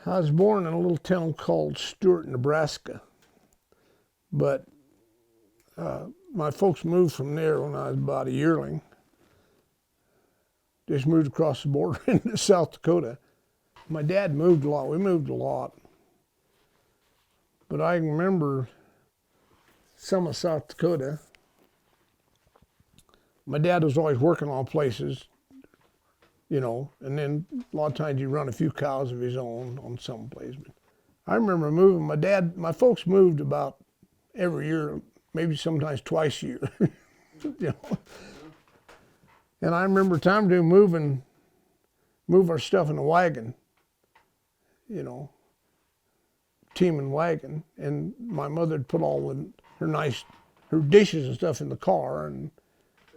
I was born in a little town called Stewart, Nebraska, but my folks moved from there when I was about a yearling. Just moved across the border into South Dakota. My dad moved a lot. We moved a lot. But I remember some of South Dakota. My dad was always working on places, and then a lot of times he'd run a few cows of his own on some place. But I remember moving. My folks moved about every year, maybe sometimes twice a year. And I remember time to move our stuff in a wagon, team and wagon, and my mother would put all her dishes and stuff in the car, and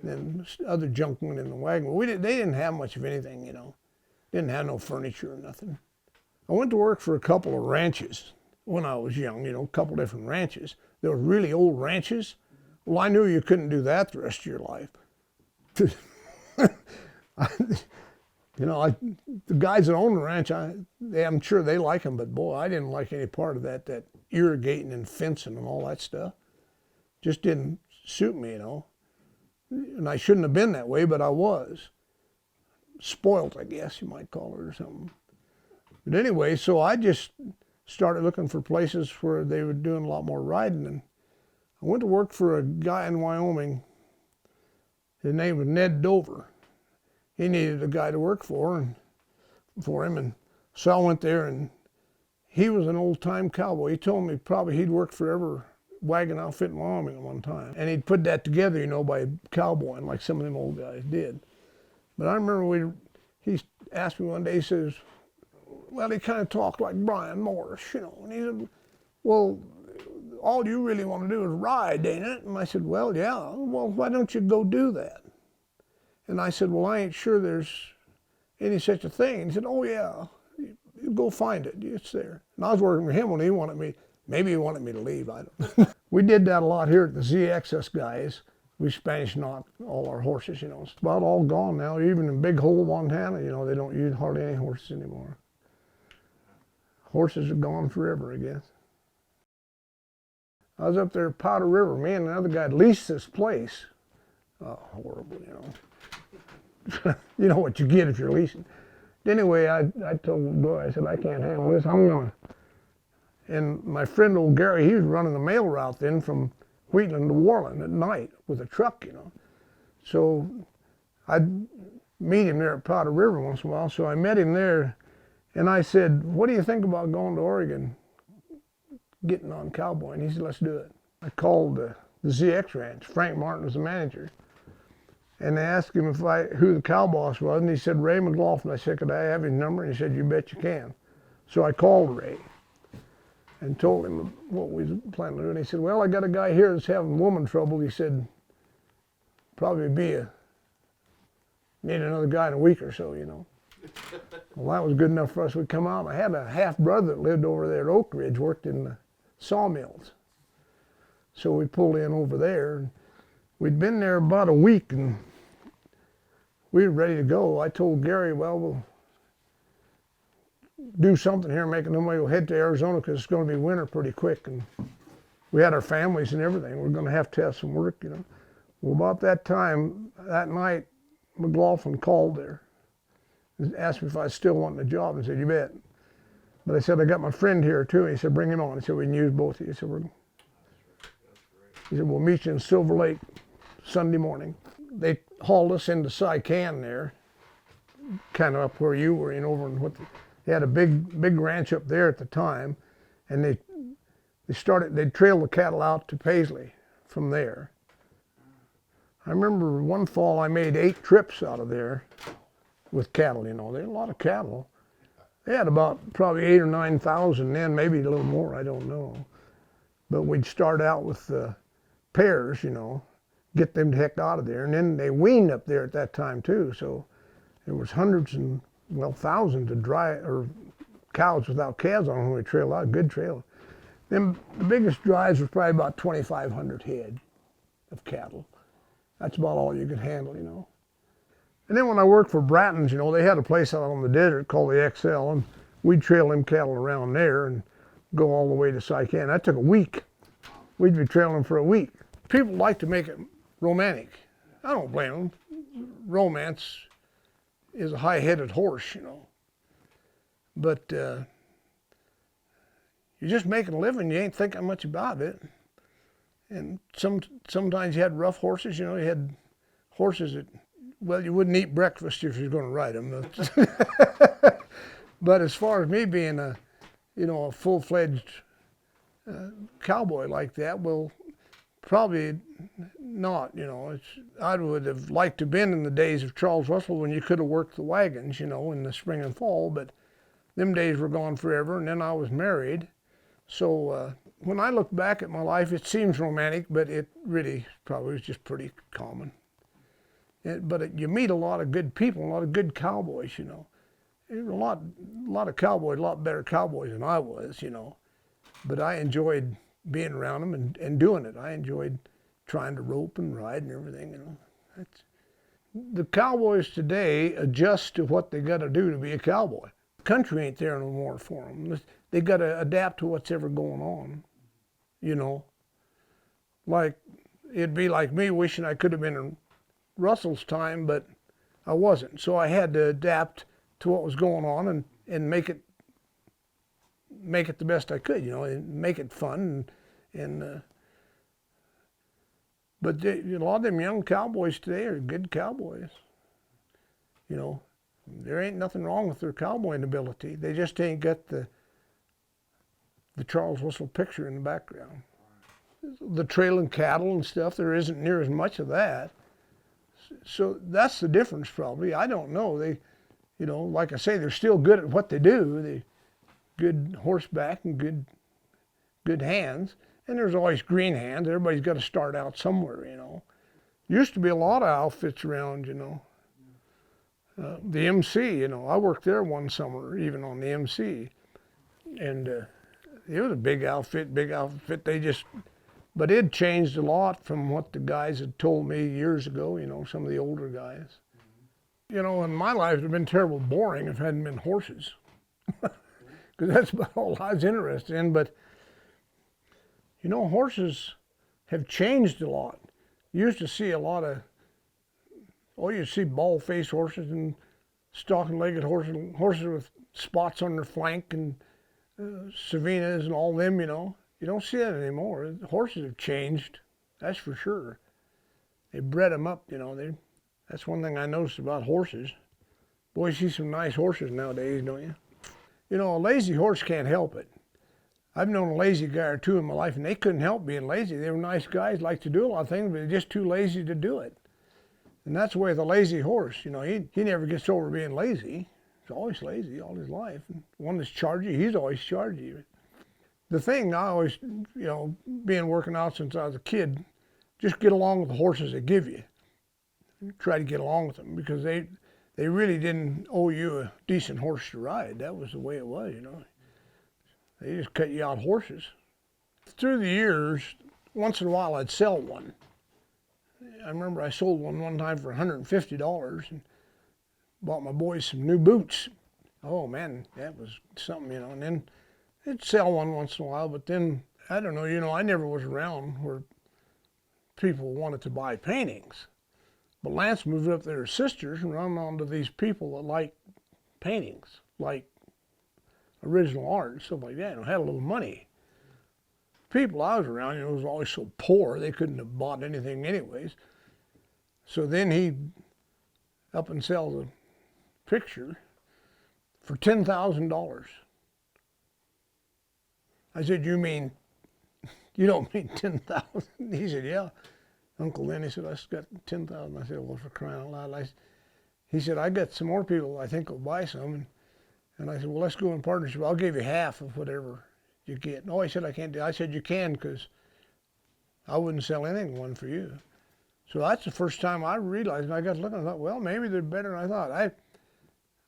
then other junk went in the wagon. They didn't have much of anything, Didn't have no furniture or nothing. I went to work for a couple of ranches when I was young, a couple different ranches. They were really old ranches. Well, I knew you couldn't do that the rest of your life. The guys that own the ranch, I'm sure they like them, but boy, I didn't like any part of that irrigating and fencing and all that stuff. Just didn't suit me, And I shouldn't have been that way, but I was. Spoiled, I guess you might call it, or something. But anyway, so I just started looking for places where they were doing a lot more riding. And I went to work for a guy in Wyoming. His name was Ned Dover. He needed a guy to work for him. And so I went there, and he was an old-time cowboy. He told me probably he'd worked for every wagon outfit in Wyoming at one time. And he'd put that together, by cowboying like some of them old guys did. But I remember he asked me one day, he says, well, he kind of talked like Brian Morris, And he said, well, all you really want to do is ride, ain't it? And I said, well, yeah. Well, why don't you go do that? And I said, well, I ain't sure there's any such a thing. And he said, oh, yeah, you go find it. It's there. And I was working for him when he wanted me. Maybe he wanted me to leave. I don't know. We did that a lot here at the ZX, us guys. We Spanish knocked all our horses, It's about all gone now. Even in Big Hole, Montana, they don't use hardly any horses anymore. Horses are gone forever, I guess. I was up there at Powder River. Me and another guy leased this place. Oh, horrible, You know what you get if you're leasing. Anyway, I told the boy, I said, I can't handle this. I'm going. And my friend old Gary, he was running the mail route then from Wheatland to Warland at night with a truck, So I'd meet him there at Powder River once in a while. So I met him there, and I said, what do you think about going to Oregon, getting on cowboy? And he said, let's do it. I called the ZX Ranch. Frank Martin was the manager. And they asked him who the cow boss was, and he said, Ray McLaughlin. I said, could I have his number? And he said, you bet you can. So I called Ray and told him what we was planning to do. And he said, well, I got a guy here that's having woman trouble. He said, probably need another guy in a week or so, Well, that was good enough for us. We'd come out. I had a half-brother that lived over there at Oak Ridge, worked in the sawmills. So we pulled in over there. We'd been there about a week, and we were ready to go. I told Gary, well, we'll do something here, make it, then we'll head to Arizona because it's going to be winter pretty quick. And we had our families and everything. We're going to have some work, Well, about that time, that night, McLaughlin called there and asked me if I was still wanting a job. I said, you bet. But I said, I got my friend here too. He said, bring him on. He said, we can use both of you. He said, we'll meet you in Silver Lake Sunday morning. They hauled us into Sycan there, kind of up where you were, over in they had a big ranch up there at the time, and they'd trail the cattle out to Paisley from there. I remember one fall I made 8 trips out of there with cattle, They had a lot of cattle. They had about probably 8,000 or 9,000 then, maybe a little more, I don't know. But we'd start out with the pairs, get them the heck out of there. And then they weaned up there at that time too, so there was hundreds and, thousands of cows without calves on them when we trailed out, good trail. Then the biggest drives was probably about 2,500 head of cattle. That's about all you could handle, And then when I worked for Bratton's, they had a place out on the desert called the XL, and we'd trail them cattle around there and go all the way to Saikan. That took a week. We'd be trailing them for a week. People like to make it romantic. I don't blame them. Romance is a high-headed horse, you know. But you're just making a living. You ain't thinking much about it. And sometimes you had rough horses. You know, you had horses that, well, you wouldn't eat breakfast if you were going to ride them. But as far as me being a full-fledged cowboy like that, well, probably not. You know, I would have liked to have been in the days of Charles Russell when you could have worked the wagons, you know, in the spring and fall. But them days were gone forever. And then I was married, so when I look back at my life, it seems romantic, but it really probably was just pretty common. But you meet a lot of good people, a lot of good cowboys, you know. There's a lot of cowboys, a lot better cowboys than I was, you know. But I enjoyed being around them and doing it. I enjoyed trying to rope and ride and everything, you know. The cowboys today adjust to what they got to do to be a cowboy. The country ain't there no more for them. They got to adapt to what's ever going on, you know. Like, it'd be like me wishing I could have been in Russell's time, but I wasn't. So I had to adapt to what was going on and make it the best I could, you know, and make it fun. But a lot of them young cowboys today are good cowboys. You know, there ain't nothing wrong with their cowboying ability. They just ain't got the Charles Russell picture in the background. The trailing cattle and stuff, there isn't near as much of that. So that's the difference probably. I don't know. They, you know, like I say, they're still good at what they do. They good horseback and good hands. And there's always green hands. Everybody's got to start out somewhere, you know. Used to be a lot of outfits around, you know. The MC, you know, I worked there one summer, even on the MC. And it was a big outfit. But it changed a lot from what the guys had told me years ago, you know, some of the older guys. You know, in my life, it would have been terrible boring if it hadn't been horses. Because that's about all I was interested in. But, you know, horses have changed a lot. You used to see a lot of, you see bald-faced horses and stalking-legged horses with spots on their flank and Savinas and all them, you know. You don't see that anymore. The horses have changed, that's for sure. They bred them up, you know. That's one thing I noticed about horses. Boy, you see some nice horses nowadays, don't you? You know, a lazy horse can't help it. I've known a lazy guy or two in my life, and they couldn't help being lazy. They were nice guys, like to do a lot of things, but they're just too lazy to do it. And that's the way with a lazy horse. You know, he never gets over being lazy. He's always lazy all his life. And one that's chargy, he's always chargy. The thing I always, you know, being working out since I was a kid, just get along with the horses they give you. Try to get along with them, because they really didn't owe you a decent horse to ride. That was the way it was, you know. They just cut you out horses. Through the years, once in a while I'd sell one. I remember I sold one time for $150 and bought my boys some new boots. Oh man, that was something, you know. And then I'd sell one once in a while, but then, I don't know, you know, I never was around where people wanted to buy paintings. But Lance moved up there with his sisters and run onto these people that like paintings, like original art and stuff like that, and had a little money. People I was around, you know, was always so poor, they couldn't have bought anything anyways. So then he'd up and sell the picture for $10,000. I said, you don't mean 10,000? He said, yeah. Uncle Lenny said, I got 10,000. I said, well, for crying out loud. He said, I got some more people I think will buy some. And I said, well, let's go in partnership. I'll give you half of whatever you get. No, he said, I can't do it. I said, you can, because I wouldn't sell anything one for you. So that's the first time I realized, and I got looking, I thought, well, maybe they're better than I thought.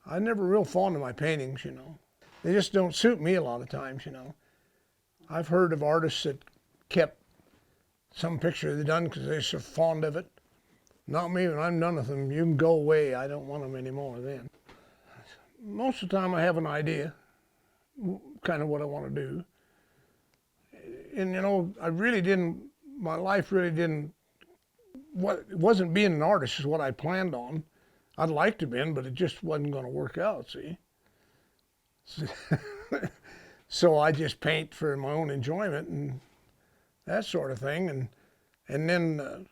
I'm never real fond of my paintings, you know. They just don't suit me a lot of times, you know. I've heard of artists that kept some picture they done because they're so fond of it. Not me, when I'm done with them. You can go away. I don't want them anymore then. Most of the time I have an idea. kind of what I want to do. And you know, I really didn't. My life really didn't. It wasn't being an artist is what I planned on. I'd like to have been, but it just wasn't going to work out. See. So I just paint for my own enjoyment and that sort of thing. And then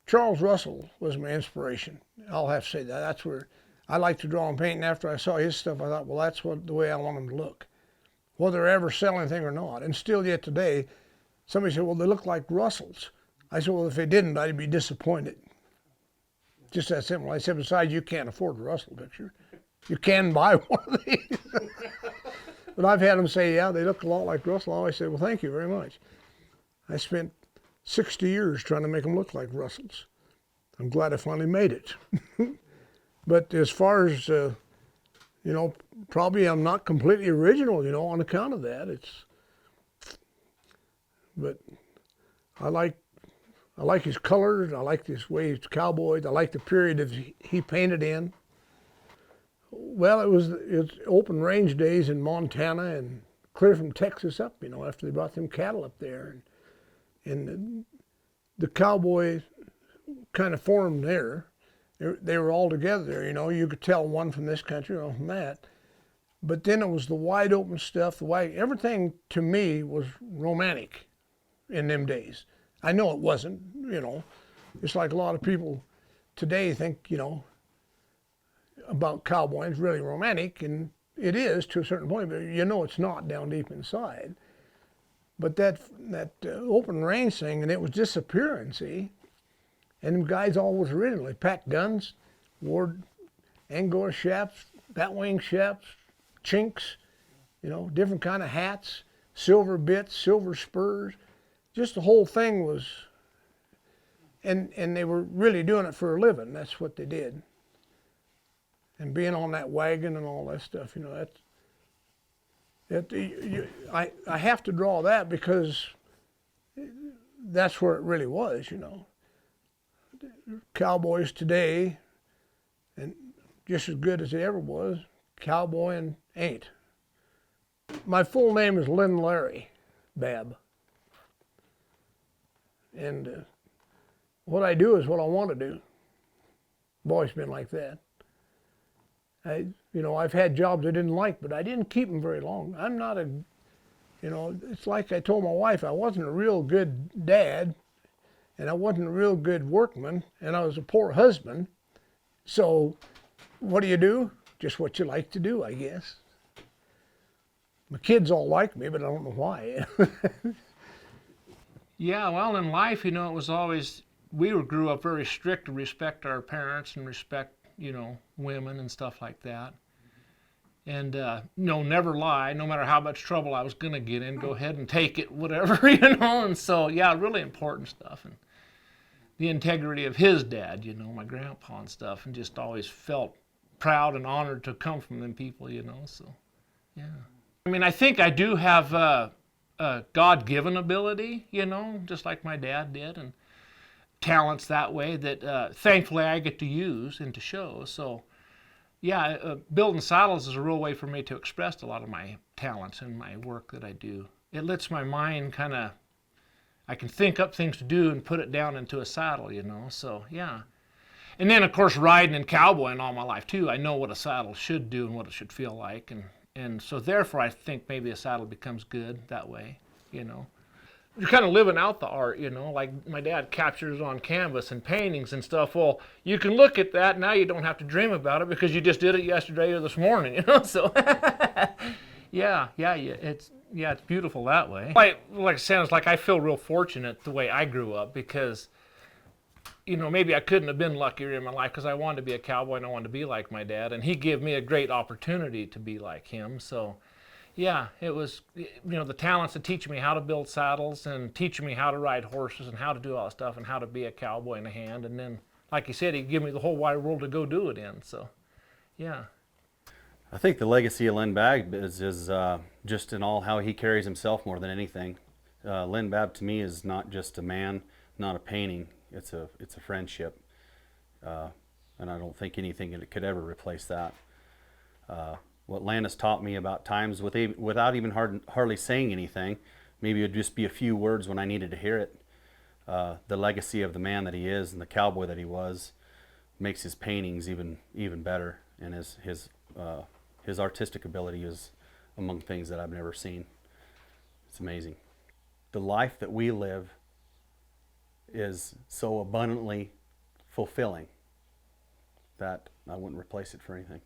Charles Russell was my inspiration. I'll have to say that. That's where I like to draw and paint. And after I saw his stuff, I thought, well, that's the way I want them to look, whether they ever sell anything or not. And still yet today, somebody said, well, they look like Russells. I said, well, if they didn't, I'd be disappointed. Just that simple. I said, besides, you can't afford a Russell picture. You can buy one of these. But I've had them say, yeah, they look a lot like Russell. I always say, well, thank you very much. I spent 60 years trying to make them look like Russells. I'm glad I finally made it. But as far as, you know, probably I'm not completely original, you know, on account of that. But I like his colors. I like this way he's cowboyed. I like the period that he painted in. Well, it's open range days in Montana and clear from Texas up, you know, after they brought them cattle up there. And the cowboy kind of formed there. They were all together there, you know. You could tell one from this country, one from that. But then it was the wide open stuff, everything to me was romantic in them days. I know it wasn't, you know. It's like a lot of people today think, you know, about cowboy is really romantic, and it is to a certain point, but you know it's not down deep inside. But that open range thing, and it was disappearing, see? And them guys always originally packed guns, wore Angora chaps, batwing chaps, chinks, you know, different kind of hats, silver bits, silver spurs. Just the whole thing was, and they were really doing it for a living. That's what they did. And being on that wagon and all that stuff, you know, I have to draw that because that's where it really was, you know. Cowboys today, and just as good as they ever was, cowboying ain't. My full name is Lynn Larry Babb. And what I do is what I want to do. I've always been like that. You know, I've had jobs I didn't like, but I didn't keep them very long. I'm not you know, it's like I told my wife, I wasn't a real good dad, and I wasn't a real good workman, and I was a poor husband. So what do? Just what you like to do, I guess. My kids all like me, but I don't know why. Yeah, well, in life, you know, it was always, grew up very strict to respect our parents and respect, you know, women and stuff like that. And, you know, never lie, no matter how much trouble I was going to get in, go ahead and take it, whatever, you know. And so, yeah, really important stuff. And the integrity of his dad, you know, my grandpa and stuff, and just always felt proud and honored to come from them people, you know. So, yeah. I mean, I think I do have a God-given ability, you know, just like my dad did, and talents that way that thankfully I get to use and to show. So, yeah, building saddles is a real way for me to express a lot of my talents in my work that I do. It lets my mind kind of, I can think up things to do and put it down into a saddle, you know. So, yeah. And then, of course, riding and cowboying all my life, too. I know what a saddle should do and what it should feel like. And so, therefore, I think maybe a saddle becomes good that way, you know. You're kind of living out the art, you know, like my dad captures on canvas and paintings and stuff. Well, you can look at that now. You don't have to dream about it because you just did it yesterday or this morning, you know. So, yeah, it's beautiful that way. Like it sounds like I feel real fortunate the way I grew up because, you know, maybe I couldn't have been luckier in my life because I wanted to be a cowboy and I wanted to be like my dad, and he gave me a great opportunity to be like him. So, yeah, it was, you know, the talents that teach me how to build saddles and teaching me how to ride horses and how to do all that stuff and how to be a cowboy in a hand. And then, like you said, he gave me the whole wide world to go do it in. So, yeah. I think the legacy of Lynn Babb is just in all how he carries himself more than anything. Lynn Babb to me is not just a man, not a painting. It's a friendship, and I don't think anything could ever replace that. what Landis taught me about times without even hardly saying anything. Maybe it would just be a few words when I needed to hear it. The legacy of the man that he is and the cowboy that he was makes his paintings even better, and his artistic ability is among things that I've never seen. It's amazing. The life that we live is so abundantly fulfilling that I wouldn't replace it for anything.